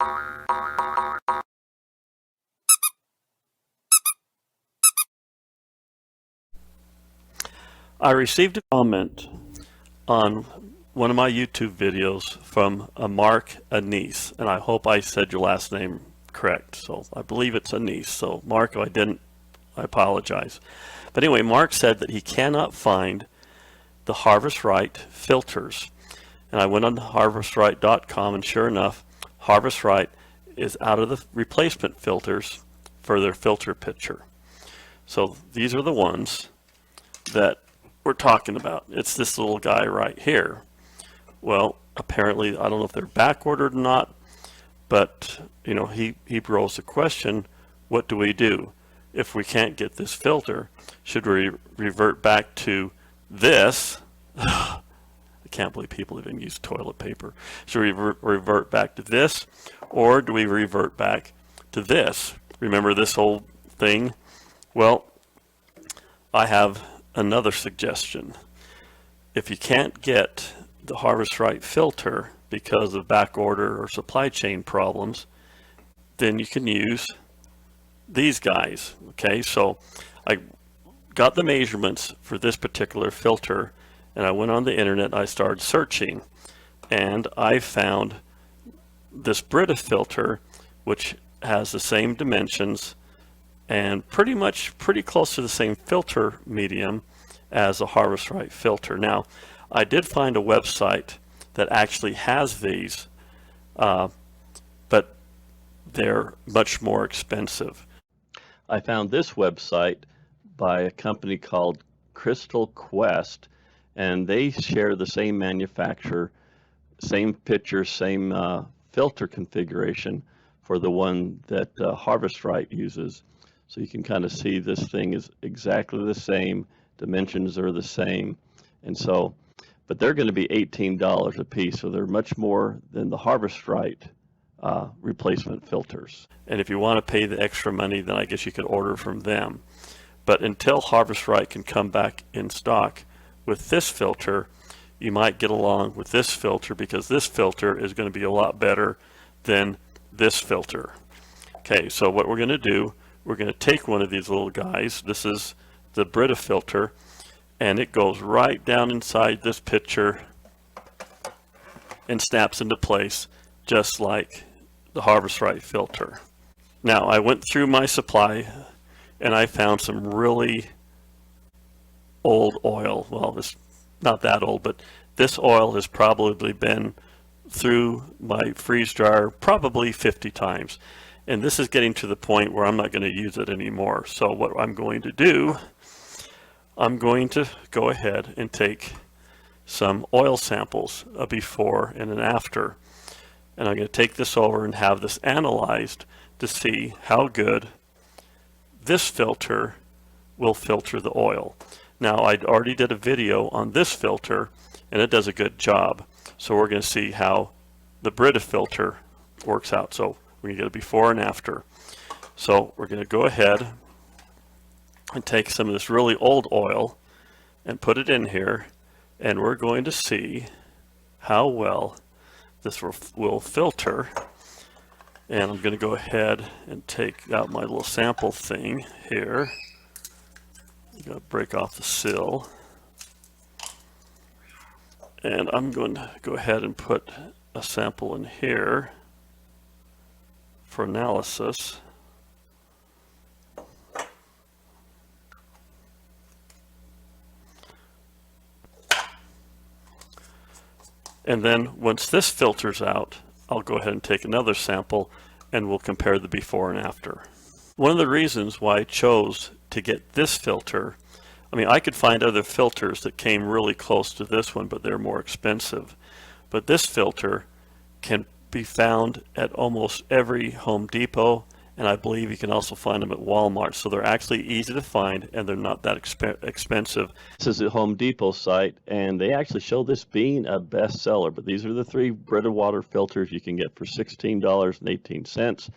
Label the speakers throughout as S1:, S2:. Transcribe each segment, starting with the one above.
S1: I received a comment on one of my YouTube videos from a Mark Anise, and I hope I said your last name correct. So I believe it's Anise. So Mark, if I didn't, I apologize. But anyway, Mark said that he cannot find the Harvest Right filters. And I went on harvestright.com, and sure enough, Harvest Right is out of the replacement filters for their filter pitcher. So these are the ones that we're talking about. It's this little guy right here. Well, apparently, I don't know if they're back ordered or not, but you know, he rose the question, what do we do if we can't get this filter? Should we revert back to this? I can't believe people even use toilet paper. Should we revert back to this, or do we revert back to this? Remember this whole thing? Well, I have another suggestion. If you can't get the Harvest Right filter because of back order or supply chain problems, then you can use these guys. Okay, so I got the measurements for this particular filter, and I went on the internet and I started searching, and I found this Brita filter, which has the same dimensions and pretty close to the same filter medium as a Harvest Right filter. Now, I did find a website that actually has these, but they're much more expensive. I found this website by a company called Crystal Quest, and they share the same manufacturer, same pitcher, same filter configuration for the one that Harvest Right uses. So you can kind of see this thing is exactly the same, dimensions are the same, and so, but they're going to be $18 a piece, so they're much more than the Harvest Right replacement filters. And if you want to pay the extra money, then I guess you could order from them. But until Harvest Right can come back in stock with this filter, you might get along with this filter, because this filter is going to be a lot better than this filter. Okay, so what we're going to do, we're going to take one of these little guys. This is the Brita filter, and it goes right down inside this pitcher and snaps into place just like the Harvest Right filter. Now, I went through my supply and I found some really old oil. Well, it's not that old, but this oil has probably been through my freeze dryer probably 50 times. And this is getting to the point where I'm not going to use it anymore. So what I'm going to do, I'm going to go ahead and take some oil samples, a before and an after. And I'm going to take this over and have this analyzed to see how good this filter will filter the oil. Now, I already did a video on this filter, and it does a good job. So we're going to see how the Brita filter works out. So we're going to get a before and after. So we're going to go ahead and take some of this really old oil and put it in here, and we're going to see how well this will filter. And I'm going to go ahead and take out my little sample thing here. I'm going to break off the seal, and I'm going to go ahead and put a sample in here for analysis. And then once this filters out, I'll go ahead and take another sample and we'll compare the before and after. One of the reasons why I chose to get this filter, I mean, I could find other filters that came really close to this one, but they're more expensive. But this filter can be found at almost every Home Depot, and I believe you can also find them at Walmart. So they're actually easy to find, and they're not that expensive. This is a Home Depot site, and they actually show this being a bestseller. But these are the 3 Brita water filters you can get for $16.18.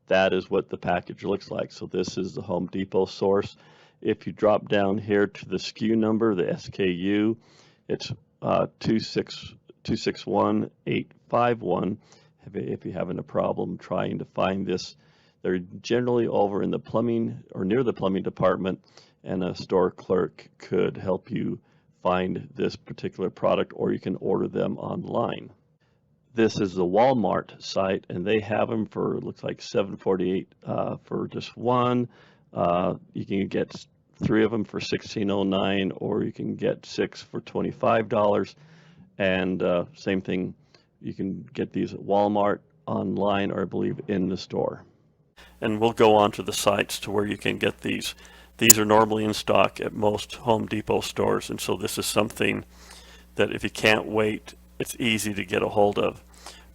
S1: That is what the package looks like. So this is the Home Depot source. If you drop down here to the SKU number, the SKU, it's 261851,
S2: if you're having a problem trying to find this. They're generally over in the plumbing or near the plumbing department, and a store clerk could help you find this particular product, or you can order them online. This is the Walmart site, and they have them for, looks like $7.48 for just one. You can get 3 of them for $16.09, or you can get 6 for $25. And same thing, you can get these at Walmart, online, or I believe in the store.
S1: And we'll go on to the sites to where you can get these. These are normally in stock at most Home Depot stores, and so this is something that if you can't wait, it's easy to get a hold of.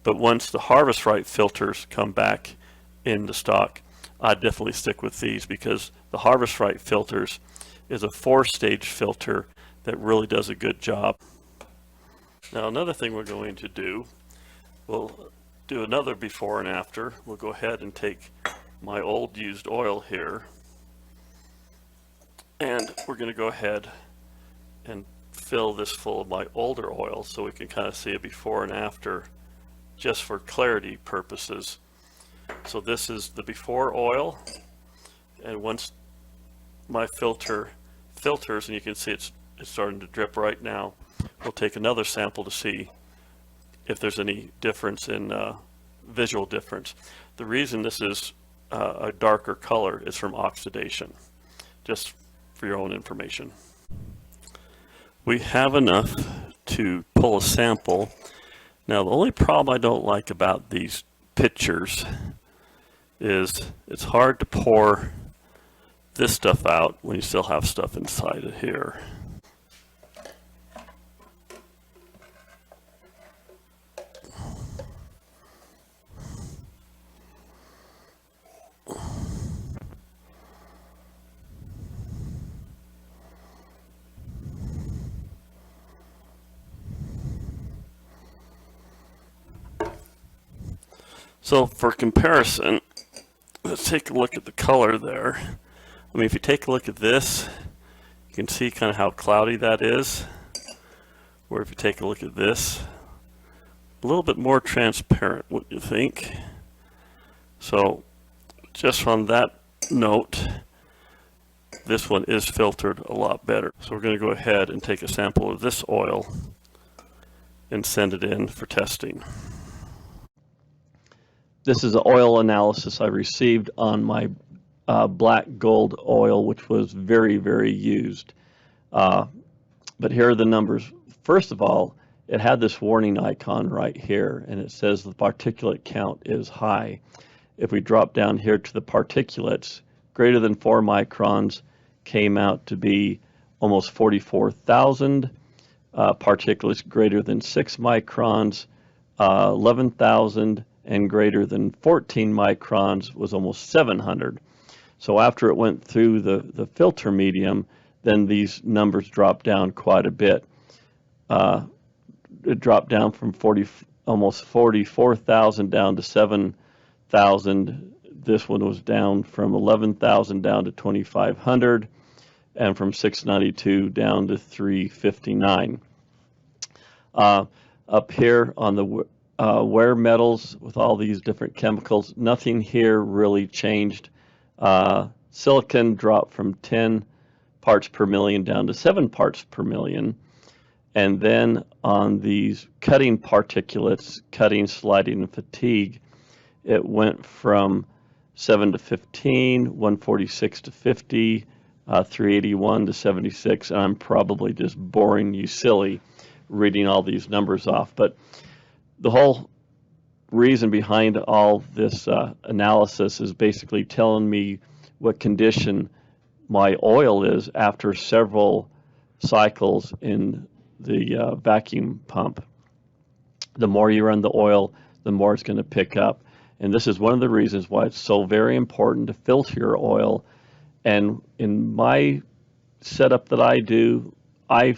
S1: But once the Harvest Right filters come back into stock, I'd definitely stick with these, because the Harvest Right filters is a 4-stage filter that really does a good job. Now another thing we're going to do, we'll do another before and after. We'll go ahead and take my old used oil here, and we're going to go ahead and fill this full of my older oil so we can kind of see a before and after, just for clarity purposes. So this is the before oil, and once my filter filters, and you can see it's starting to drip right now, we'll take another sample to see if there's any difference in visual difference. The reason this is a darker color is from oxidation, just for your own information. We have enough to pull a sample. Now the only problem I don't like about these pictures is it's hard to pour this stuff out when you still have stuff inside of here. So for comparison, let's take a look at the color there. I mean, if you take a look at this, you can see kind of how cloudy that is. Or if you take a look at this, a little bit more transparent, wouldn't you think? So just on that note, this one is filtered a lot better. So we're going to go ahead and take a sample of this oil and send it in for testing.
S2: This is the oil analysis I received on my black gold oil, which was very, very used. But here are the numbers. First of all, it had this warning icon right here, and it says the particulate count is high. If we drop down here to the particulates, greater than 4 microns came out to be almost 44,000. Particulates greater than 6 microns, 11,000. And greater than 14 microns was almost 700. So after it went through the filter medium, then these numbers dropped down quite a bit. It dropped down from almost 44,000 down to 7,000. This one was down from 11,000 down to 2,500, and from 692 down to 359. Up here on the wear metals with all these different chemicals, nothing here really changed. Silicon dropped from 10 parts per million down to 7 parts per million. And then on these cutting particulates, cutting, sliding, and fatigue, it went from 7 to 15, 146 to 50, 381 to 76. And I'm probably just boring you silly reading all these numbers off. But the whole reason behind all this analysis is basically telling me what condition my oil is after several cycles in the vacuum pump. The more you run the oil, the more it's going to pick up. And this is one of the reasons why it's so very important to filter your oil. And in my setup that I do, I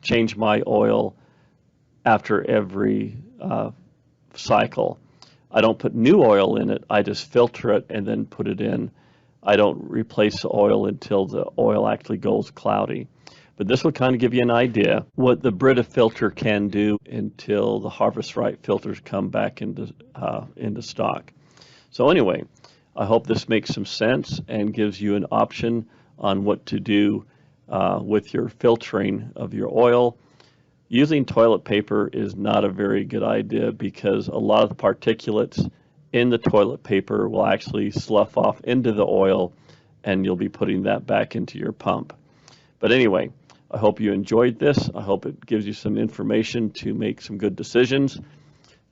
S2: change my oil after every cycle. I don't put new oil in it, I just filter it and then put it in. I don't replace the oil until the oil actually goes cloudy. But this will kind of give you an idea what the Brita filter can do until the Harvest Right filters come back into stock. So anyway, I hope this makes some sense and gives you an option on what to do with your filtering of your oil. Using toilet paper is not a very good idea because a lot of the particulates in the toilet paper will actually slough off into the oil, and you'll be putting that back into your pump. But anyway, I hope you enjoyed this. I hope it gives you some information to make some good decisions.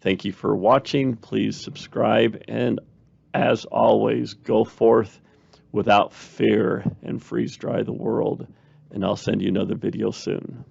S2: Thank you for watching. Please subscribe, and as always, go forth without fear and freeze dry the world. And I'll send you another video soon.